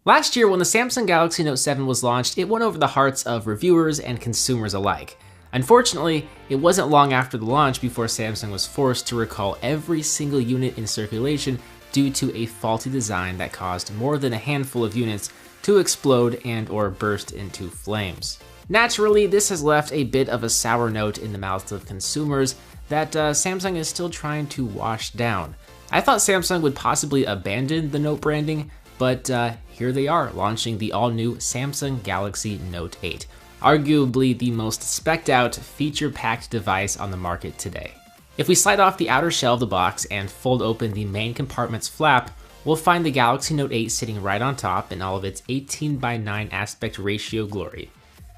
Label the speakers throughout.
Speaker 1: Last year, when the Samsung Galaxy Note 7 was launched, it won over the hearts of reviewers and consumers alike. Unfortunately, it wasn't long after the launch before Samsung was forced to recall every single unit in circulation due to a faulty design that caused more than a handful of units to explode and/or burst into flames. Naturally, this has left a bit of a sour note in the mouths of consumers that Samsung is still trying to wash down. I thought Samsung would possibly abandon the Note branding, but here they are, launching the all-new Samsung Galaxy Note 8, arguably the most spec'd out, feature-packed device on the market today. If we slide off the outer shell of the box and fold open the main compartment's flap, we'll find the Galaxy Note 8 sitting right on top in all of its 18:9 aspect ratio glory.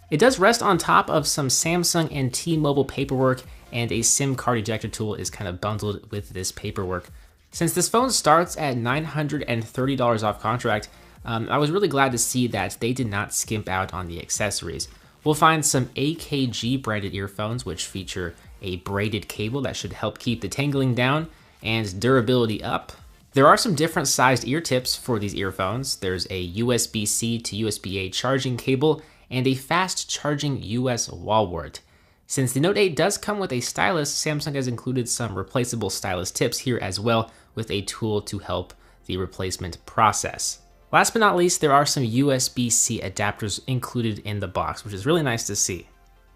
Speaker 1: It does rest on top of some Samsung and T-Mobile paperwork, and a SIM card ejector tool is kind of bundled with this paperwork. Since this phone starts at $930 off contract, I was really glad to see that they did not skimp out on the accessories. We'll find some AKG branded earphones, which feature a braided cable that should help keep the tangling down and durability up. There are some different sized ear tips for these earphones. There's a USB-C to USB-A charging cable and a fast charging US wall wart. Since the Note 8 does come with a stylus, Samsung has included some replaceable stylus tips here as well, with a tool to help the replacement process. Last but not least, there are some USB-C adapters included in the box, which is really nice to see.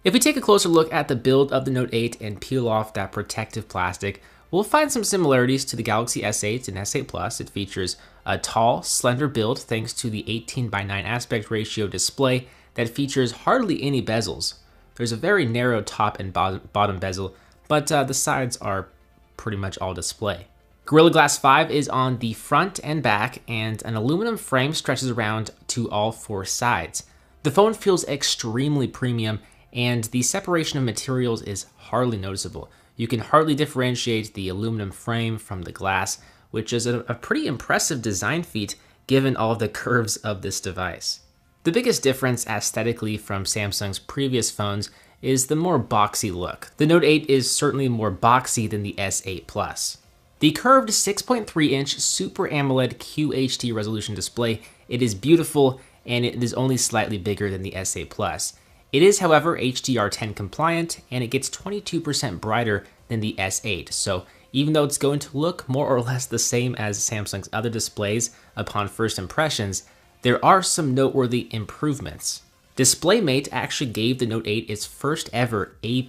Speaker 1: If we take a closer look at the build of the Note 8 and peel off that protective plastic, we'll find some similarities to the Galaxy S8 and S8 Plus. It features a tall, slender build thanks to the 18:9 aspect ratio display that features hardly any bezels. There's a very narrow top and bottom bezel, but the sides are pretty much all display. Gorilla Glass 5 is on the front and back, and an aluminum frame stretches around to all four sides. The phone feels extremely premium, and the separation of materials is hardly noticeable. You can hardly differentiate the aluminum frame from the glass, which is a pretty impressive design feat given all the curves of this device. The biggest difference aesthetically from Samsung's previous phones is the more boxy look. The Note 8 is certainly more boxy than the S8 Plus. The curved 6.3-inch Super AMOLED QHD resolution display, it is beautiful, and it is only slightly bigger than the S8 Plus. It is, however, HDR10 compliant, and it gets 22% brighter than the S8, so even though it's going to look more or less the same as Samsung's other displays upon first impressions, there are some noteworthy improvements. DisplayMate actually gave the Note 8 its first ever A+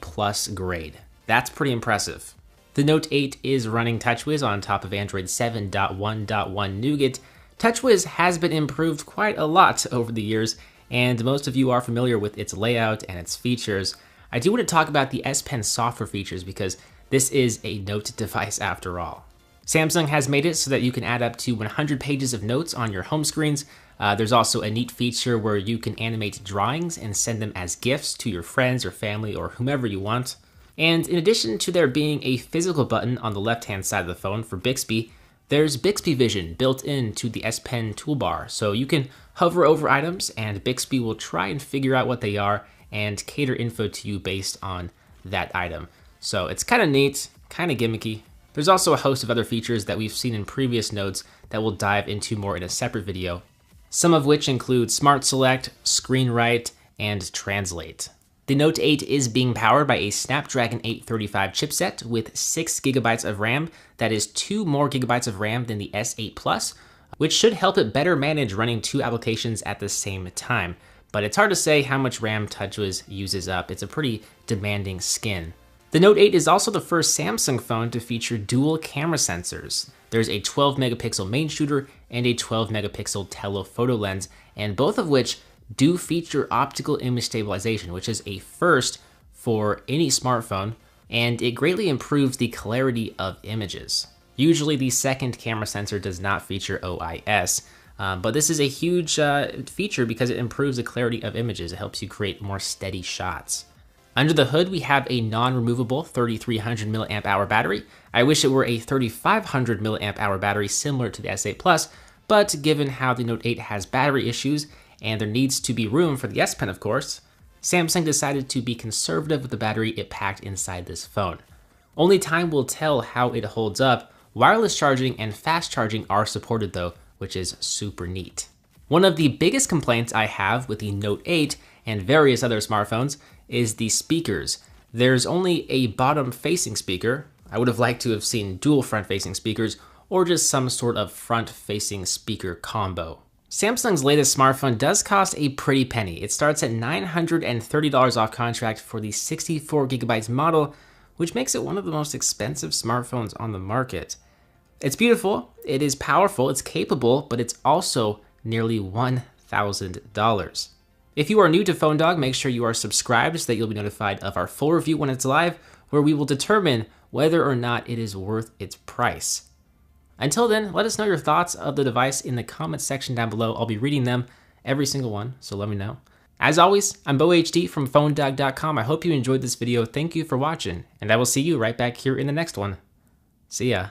Speaker 1: grade. That's pretty impressive. The Note 8 is running TouchWiz on top of Android 7.1.1 Nougat. TouchWiz has been improved quite a lot over the years, and most of you are familiar with its layout and its features. I do want to talk about the S Pen software features because this is a Note device after all. Samsung has made it so that you can add up to 100 pages of notes on your home screens. There's also a neat feature where you can animate drawings and send them as GIFs to your friends or family or whomever you want. And in addition to there being a physical button on the left-hand side of the phone for Bixby, there's Bixby Vision built into the S Pen toolbar. So you can hover over items and Bixby will try and figure out what they are and cater info to you based on that item. So it's kind of neat, kind of gimmicky. There's also a host of other features that we've seen in previous notes that we'll dive into more in a separate video, some of which include Smart Select, Screen Write, and Translate. The Note 8 is being powered by a Snapdragon 835 chipset with 6 GB of RAM. That is 2 more gigabytes of RAM than the S8 Plus, which should help it better manage running 2 applications at the same time. But it's hard to say how much RAM TouchWiz uses up. It's a pretty demanding skin. The Note 8 is also the first Samsung phone to feature dual camera sensors. There's a 12 megapixel main shooter and a 12 megapixel telephoto lens, and both of which do feature optical image stabilization, which is a first for any smartphone, and it greatly improves the clarity of images. Usually the second camera sensor does not feature OIS, but this is a huge feature because it improves the clarity of images. It helps you create more steady shots. Under the hood, we have a non-removable 3300 mAh battery. I wish it were a 3500 mAh battery similar to the S8 Plus, but given how the Note 8 has battery issues, and there needs to be room for the S Pen, of course, Samsung decided to be conservative with the battery it packed inside this phone. Only time will tell how it holds up. Wireless charging and fast charging are supported though, which is super neat. One of the biggest complaints I have with the Note 8 and various other smartphones is the speakers. There's only a bottom-facing speaker. I would have liked to have seen dual front-facing speakers or just some sort of front-facing speaker combo. Samsung's latest smartphone does cost a pretty penny. It starts at $930 off contract for the 64GB model, which makes it one of the most expensive smartphones on the market. It's beautiful, it is powerful, it's capable, but it's also nearly $1,000. If you are new to Phone Dog, make sure you are subscribed so that you'll be notified of our full review when it's live, where we will determine whether or not it is worth its price. Until then, let us know your thoughts of the device in the comments section down below. I'll be reading them, every single one, so let me know. As always, I'm BoHD from PhoneDog.com. I hope you enjoyed this video. Thank you for watching, and I will see you right back here in the next one. See ya.